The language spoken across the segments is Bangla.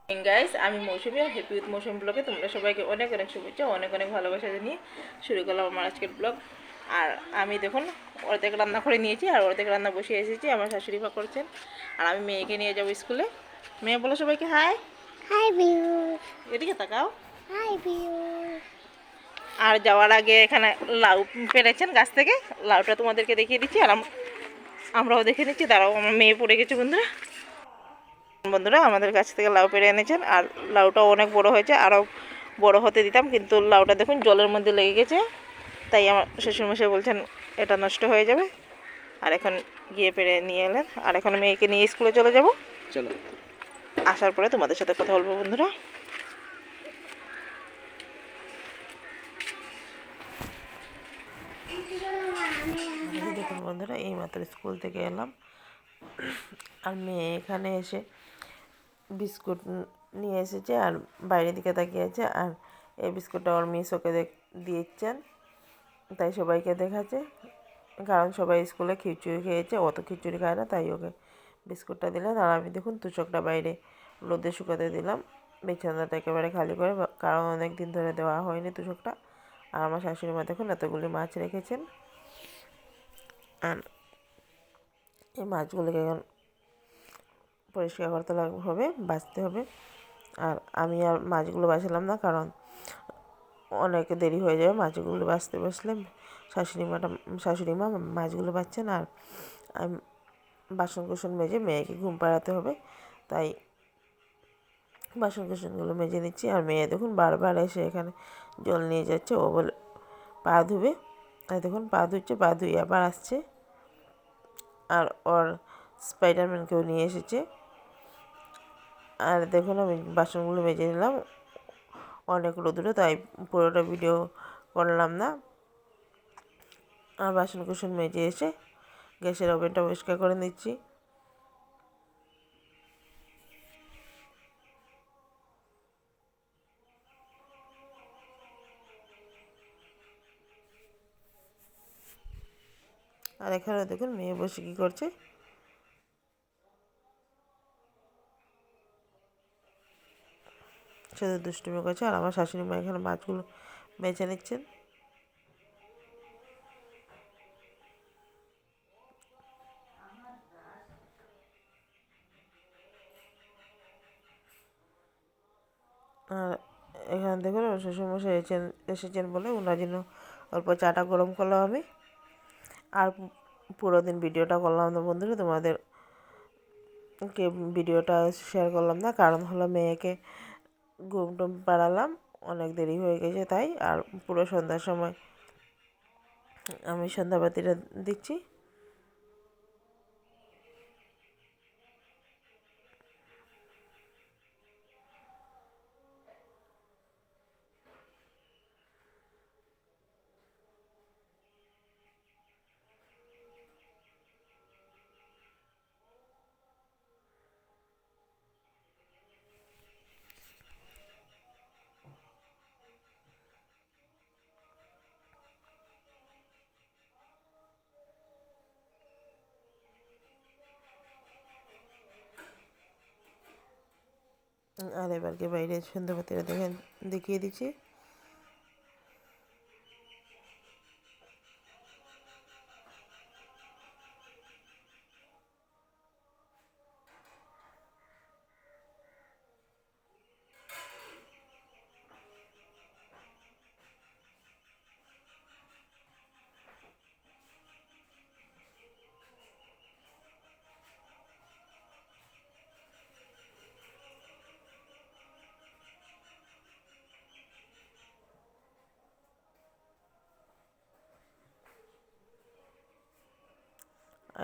গাইস, আমি মৌসুমী আর হ্যাপি উইথ মৌসুমী ব্লগে তোমরা সবাইকে অনেক অনেক শুভেচ্ছা, অনেক অনেক ভালোবাসা জানিয়ে শুরু করলাম আমার আজকের ব্লগ। আর আমি দেখুন অর্ধেক রান্না করে নিয়েছি আর অর্ধেক রান্না বসিয়ে এসেছি, আমার শাশুড়ি মা করছেন। আর আমি মেয়েকে নিয়ে যাবো স্কুলে। মেয়ে বলো সবাইকে হাই। Hi viewers. এদিকে তাকাও। Hi viewers. আর যাওয়ার আগে এখানে লাউ পেরেছেন গাছ থেকে, লাউটা তোমাদেরকে দেখিয়ে দিচ্ছি আর আমরাও দেখে নিচ্ছি। দাঁড়াও, আমার মেয়ে পড়ে গেছে। বন্ধুরা বন্ধুরা আমাদের কাছ থেকে লাউ পেরে এনেছেন আর লাউটাও অনেক বড় হয়েছে, আরও বড় হতে দিতাম, কিন্তু লাউটা দেখুন জলের মধ্যে লেগে গেছে। তাই আমার শ্বশুরমশাই বলছেন এটা নষ্ট হয়ে যাবে। আর এখন গিয়ে পেরে নিয়ে এলেন। আর এখন মেয়েকে নিয়ে স্কুলে চলে যাব। চলো, আসার পরে তোমাদের সাথে কথা বলবো বন্ধুরা। দেখুন বন্ধুরা, এই মাত্র স্কুল থেকে এলাম আর মেয়ে এখানে এসে বিস্কুট নিয়ে এসেছে আর বাইরের দিকে তাকিয়ে আছে। আর এই বিস্কুটটা ওর মিস ওকে দিয়েছেন, তাই সবাইকে দেখাচ্ছে। কারণ সবাই স্কুলে খিচুড়ি খেয়েছে, অত খিচুড়ি খায় না, তাই ওকে বিস্কুটটা দিলেন। আর আমি দেখুন তুষকটা বাইরে রোদে শুকাতে দিলাম, বিছানাটা একেবারে খালি করে, কারণ অনেক দিন ধরে দেওয়া হয়নি তুষকটা। আর আমার শাশুড়ি মা দেখুন এতগুলি মাছ রেখেছেন। আর এই মাছগুলোকে এখন পরিষ্কার করতে হবে, বাছতে হবে। আর আমি আর মাছগুলো বাছলাম না, কারণ অনেক দেরি হয়ে যাবে মাছগুলো বাছতে বসলে। শাশুড়ি মা মাছগুলো বাছছেন আর আমি বাসন কুসন মেজে মেয়েকে ঘুম পাড়াতে হবে, তাই বাসন কুসনগুলো মেজে নিচ্ছি। আর মেয়ে দেখুন বারবার এসে এখানে জল নিয়ে যাচ্ছে, ও বলে পা ধুবে। তাই দেখুন পা ধুচ্ছে, পা ধুয়ে আবার আসছে। আর ওর স্পাইডারম্যানকেও নিয়ে এসেছে। আর দেখুন আমি বাসনগুলো মেজে নিলাম, অনেক রোদ্রে, তাই পুরোটা ভিডিও করলাম না। আর বাসন কুসন মেজে এসে গ্যাসের ওভেনটা পরিষ্কার করে নিচ্ছি। আর এখানে দেখুন মেয়ে বসে কী করছে। শুধু দুষ্টুমি করছে। আর আমার শাশুড়ি মা এখানে মাছগুলো বেছে নিচ্ছেন। আর এখানে দেখুন আমার শ্বশুরমশাই এসেছেন বলে ওনার জন্য অল্প চাটা গরম করলাম আমি। আর পুরো দিন ভিডিওটা করলাম না বন্ধুরা, তোমাদেরকে ভিডিওটা শেয়ার করলাম না, কারণ হলো মেয়েকে ঘুম টুম পাড়ালাম, অনেক দেরি হয়ে গেছে তাই। আর পুরো সন্ধ্যার সময় আমি সন্ধ্যাবাতিটা দিচ্ছি। আর এবারকে বাইরে সন্ধ্যাবাতিটা দেখিয়ে দিচ্ছি।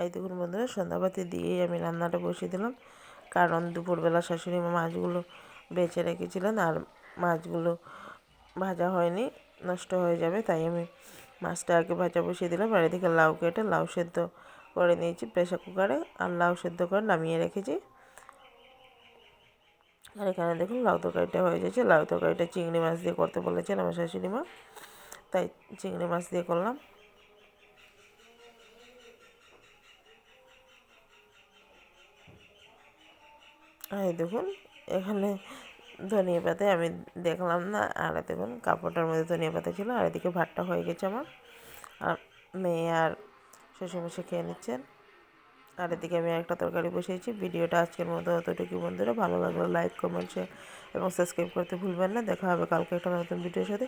এই দেখুন বন্ধুরা, সন্ধ্যাবাতি দিয়েই আমি রান্নাটা বসিয়ে দিলাম, কারণ দুপুরবেলা শাশুড়ি মা মাছগুলো বেছে রেখেছিলেন আর মাছগুলো ভাজা হয়নি, নষ্ট হয়ে যাবে, তাই আমি মাছটা আগে ভাজা বসিয়ে দিলাম। আর এদিকে লাউ কেটে লাউ সেদ্ধ করে নিয়েছি প্রেসার কুকারে, আর লাউ সেদ্ধ করে নামিয়ে রেখেছি। আর এখানে দেখুন লাউ তরকারিটা হয়ে যাচ্ছে। লাউ তরকারিটা চিংড়ি মাছ দিয়ে করতে বলেছেন আমার শাশুড়ি মা, তাই চিংড়ি মাছ দিয়ে করলাম। আর দেখুন এখানে ধনিয়া পাতায় আমি দেখলাম না, আর দেখুন কাপড়টার মধ্যে ধনিয়া পাতা ছিল, আর এদিকে ভাতটা হয়ে গেছে আমার, আর মেয়ে আর শ্বশুরমশাই খেয়ে নিচ্ছেন। আর এদিকে আমি একটা তরকারি বসিয়েছি। ভিডিওটা আজকের মতো অতটুকু বন্ধুরা, ভালো লাগলে লাইক কমেন্ট শেয়ার এবং সাবস্ক্রাইব করতে ভুলবেন না। দেখা হবে কালকে একটা নতুন ভিডিওর সাথে।